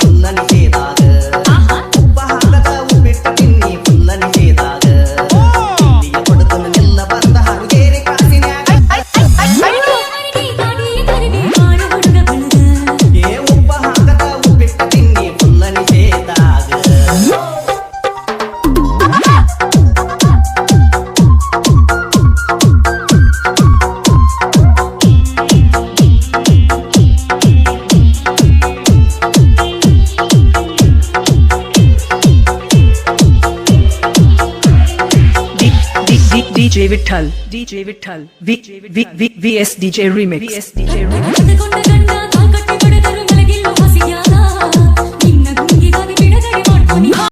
ಫುಲ್ಲ ನಿಷೇಧಾಗ ಉಪ್ಪ ಹಾಕದ ಉಪ್ಪಿಟ್ಟು ತಿನ್ನಿ ಫುಲ್ಲ ನಿಷೇಧಾಗ ಇಲ್ಲಿಯ ಕೊಡುತ್ತಲು ನಿನ್ನ ಬಂದ ಹಾರುಗೇರಿ ಕಾಸಿನ್ಯಾಗ ಏ ಉಪ್ಪ ಹಾಕದ ಉಪ್ಪಿಟ್ಟು ತಿನ್ನಿ ಫುಲ್ಲ ನಿಷೇಧಾಗ DJ Vittal VS DJ Remix